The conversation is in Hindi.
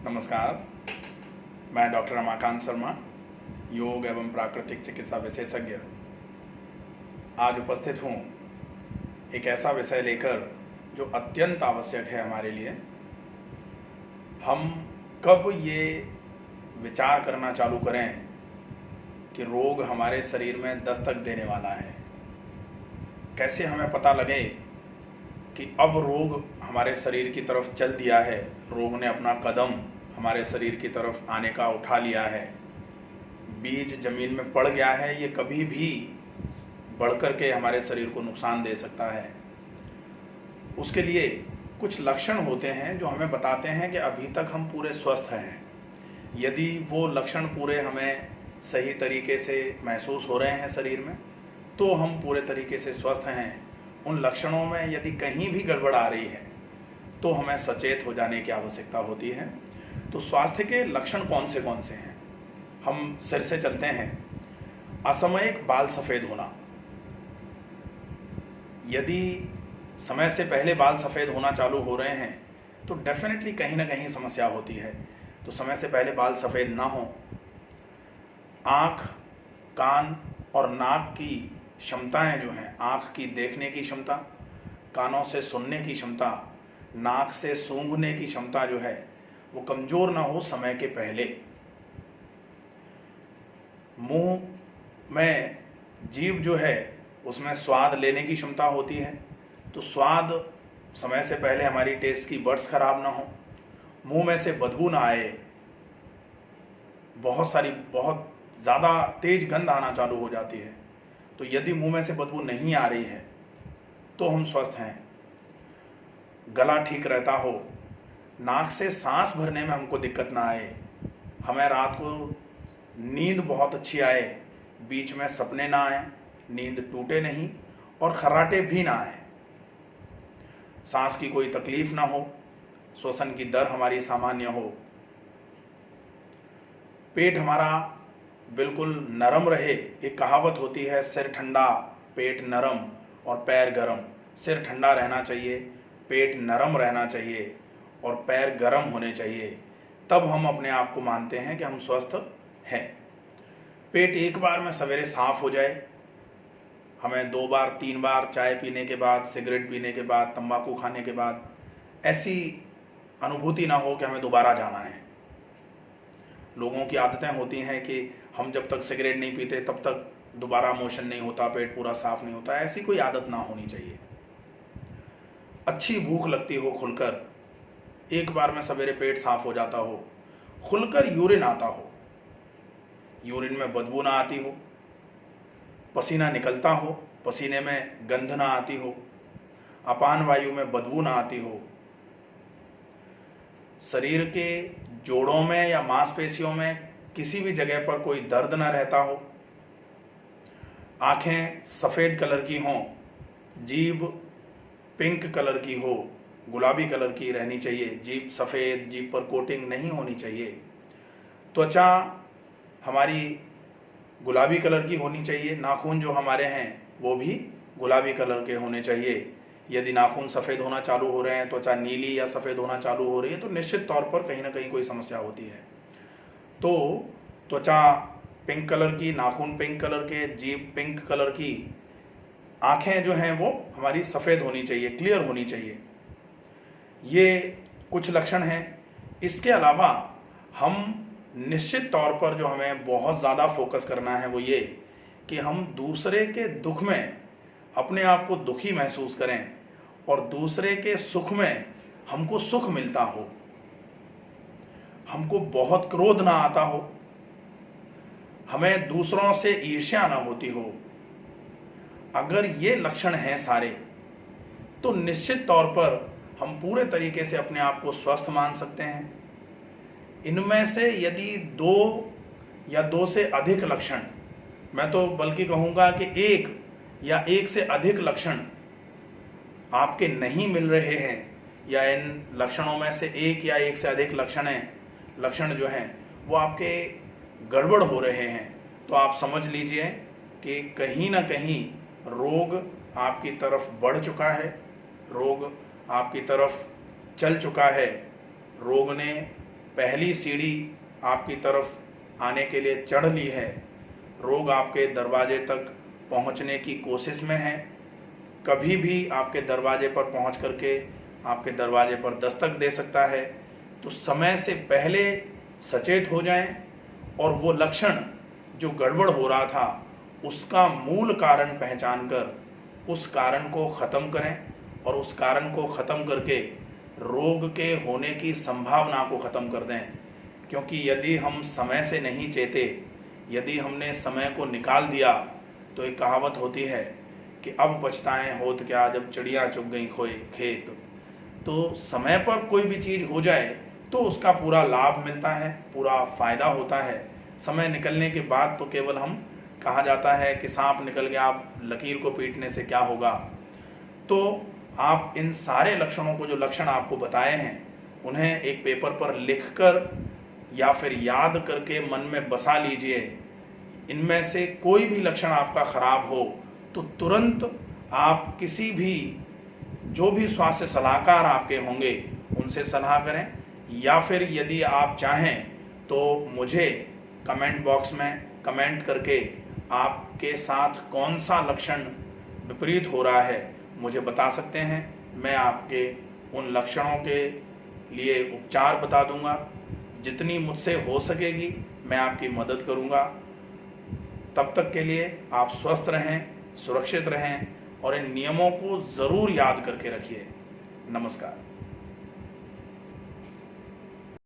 नमस्कार, मैं डॉक्टर रमाकांत शर्मा, योग एवं प्राकृतिक चिकित्सा विशेषज्ञ आज उपस्थित हूँ एक ऐसा विषय लेकर जो अत्यंत आवश्यक है हमारे लिए। हम कब ये विचार करना चालू करें कि रोग हमारे शरीर में दस्तक देने वाला है? कैसे हमें पता लगे कि अब रोग हमारे शरीर की तरफ चल दिया है, रोग ने अपना कदम हमारे शरीर की तरफ आने का उठा लिया है, बीज जमीन में पड़ गया है, ये कभी भी बढ़कर के हमारे शरीर को नुकसान दे सकता है। उसके लिए कुछ लक्षण होते हैं जो हमें बताते हैं कि अभी तक हम पूरे स्वस्थ हैं। यदि वो लक्षण पूरे हमें सही तरीके से महसूस हो रहे हैं शरीर में, तो हम पूरे तरीके से स्वस्थ हैं। उन लक्षणों में यदि कहीं भी गड़बड़ आ रही है तो हमें सचेत हो जाने की आवश्यकता होती है। तो स्वास्थ्य के लक्षण कौन से हैं? हम सिर से चलते हैं। असमयिक बाल सफ़ेद होना। यदि समय से पहले बाल सफ़ेद होना चालू हो रहे हैं तो डेफिनेटली कहीं ना कहीं समस्या होती है। तो समय से पहले बाल सफ़ेद ना हो। आँख, कान और नाक की क्षमताएं जो हैं, आँख की देखने की क्षमता, कानों से सुनने की क्षमता, नाक से सूंघने की क्षमता जो है वो कमज़ोर ना हो समय के पहले। मुंह में जीभ जो है उसमें स्वाद लेने की क्षमता होती है, तो स्वाद समय से पहले हमारी टेस्ट की बड्स खराब ना हो। मुंह में से बदबू ना आए, बहुत ज़्यादा तेज गंध आना चालू हो जाती है। तो यदि मुंह में से बदबू नहीं आ रही है तो हम स्वस्थ हैं। गला ठीक रहता हो, नाक से सांस भरने में हमको दिक्कत ना आए, हमें रात को नींद बहुत अच्छी आए, बीच में सपने ना आए, नींद टूटे नहीं और खर्राटे भी ना आए, सांस की कोई तकलीफ ना हो, श्वसन की दर हमारी सामान्य हो, पेट हमारा बिल्कुल नरम रहे। एक कहावत होती है, सिर ठंडा पेट नरम और पैर गरम। सिर ठंडा रहना चाहिए, पेट नरम रहना चाहिए और पैर गरम होने चाहिए, तब हम अपने आप को मानते हैं कि हम स्वस्थ हैं। पेट एक बार में सवेरे साफ हो जाए, हमें 2 बार 3 बार चाय पीने के बाद, सिगरेट पीने के बाद, तंबाकू खाने के बाद ऐसी अनुभूति ना हो कि हमें दोबारा जाना है। लोगों की आदतें होती हैं कि हम जब तक सिगरेट नहीं पीते तब तक दोबारा मोशन नहीं होता, पेट पूरा साफ नहीं होता। ऐसी कोई आदत ना होनी चाहिए। अच्छी भूख लगती हो खुलकर, एक बार में सवेरे पेट साफ हो जाता हो, खुलकर यूरिन आता हो, यूरिन में बदबू ना आती हो, पसीना निकलता हो, पसीने में गंध ना आती हो, अपान वायु में बदबू ना आती हो, शरीर के जोड़ों में या मांसपेशियों में किसी भी जगह पर कोई दर्द ना रहता हो, आँखें सफ़ेद कलर की हों, जीभ पिंक कलर की हो, गुलाबी कलर की रहनी चाहिए, जीभ सफ़ेद, जीभ पर कोटिंग नहीं होनी चाहिए, त्वचा हमारी गुलाबी कलर की होनी चाहिए, नाखून जो हमारे हैं वो भी गुलाबी कलर के होने चाहिए। यदि नाखून सफ़ेद होना चालू हो रहे हैं, त्वचा नीली या सफ़ेद होना चालू हो रही है, तो निश्चित तौर पर कहीं ना कहीं कोई समस्या होती है। तो त्वचा पिंक कलर की, नाखून पिंक कलर के, जीभ पिंक कलर की, आँखें जो हैं वो हमारी सफ़ेद होनी चाहिए, क्लियर होनी चाहिए। ये कुछ लक्षण हैं। इसके अलावा हम निश्चित तौर पर जो हमें बहुत ज़्यादा फोकस करना है वो ये कि हम दूसरे के दुख में अपने आप को दुखी महसूस करें और दूसरे के सुख में हमको सुख मिलता हो, हमको बहुत क्रोध ना आता हो, हमें दूसरों से ईर्ष्या ना होती हो। अगर ये लक्षण हैं सारे, तो निश्चित तौर पर हम पूरे तरीके से अपने आप को स्वस्थ मान सकते हैं। इनमें से यदि 2 या 2 से अधिक लक्षण, मैं तो बल्कि कहूँगा कि 1 या 1 से अधिक लक्षण आपके नहीं मिल रहे हैं, या इन लक्षणों में से 1 या 1 से अधिक लक्षण जो हैं वो आपके गड़बड़ हो रहे हैं, तो आप समझ लीजिए कि कहीं ना कहीं रोग आपकी तरफ बढ़ चुका है, रोग आपकी तरफ चल चुका है, रोग ने पहली सीढ़ी आपकी तरफ आने के लिए चढ़ ली है। रोग आपके दरवाजे तक पहुंचने की कोशिश में है। कभी भी आपके दरवाजे पर पहुंच करके आपके दरवाजे पर दस्तक दे सकता है। तो समय से पहले सचेत हो जाएं और वो लक्षण जो गड़बड़ हो रहा था उसका मूल कारण पहचान कर उस कारण को ख़त्म करें और उस कारण को ख़त्म करके रोग के होने की संभावना को ख़त्म कर दें। क्योंकि यदि हम समय से नहीं चेते, यदि हमने समय को निकाल दिया, तो एक कहावत होती है कि अब पछताएं होत क्या जब चिड़िया चुग गई खोए खेत। तो समय पर कोई भी चीज़ हो जाए तो उसका पूरा लाभ मिलता है, पूरा फ़ायदा होता है। समय निकलने के बाद तो केवल हम कहा जाता है कि सांप निकल गया, आप लकीर को पीटने से क्या होगा। तो आप इन सारे लक्षणों को, जो लक्षण आपको बताए हैं, उन्हें एक पेपर पर लिखकर या फिर याद करके मन में बसा लीजिए। इनमें से कोई भी लक्षण आपका खराब हो तो तुरंत आप किसी भी, जो भी स्वास्थ्य सलाहकार आपके होंगे उनसे सलाह करें, या फिर यदि आप चाहें तो मुझे कमेंट बॉक्स में कमेंट करके आपके साथ कौन सा लक्षण विपरीत हो रहा है मुझे बता सकते हैं। मैं आपके उन लक्षणों के लिए उपचार बता दूंगा। जितनी मुझसे हो सकेगी मैं आपकी मदद करूंगा। तब तक के लिए आप स्वस्थ रहें, सुरक्षित रहें और इन नियमों को ज़रूर याद करके रखिए। नमस्कार।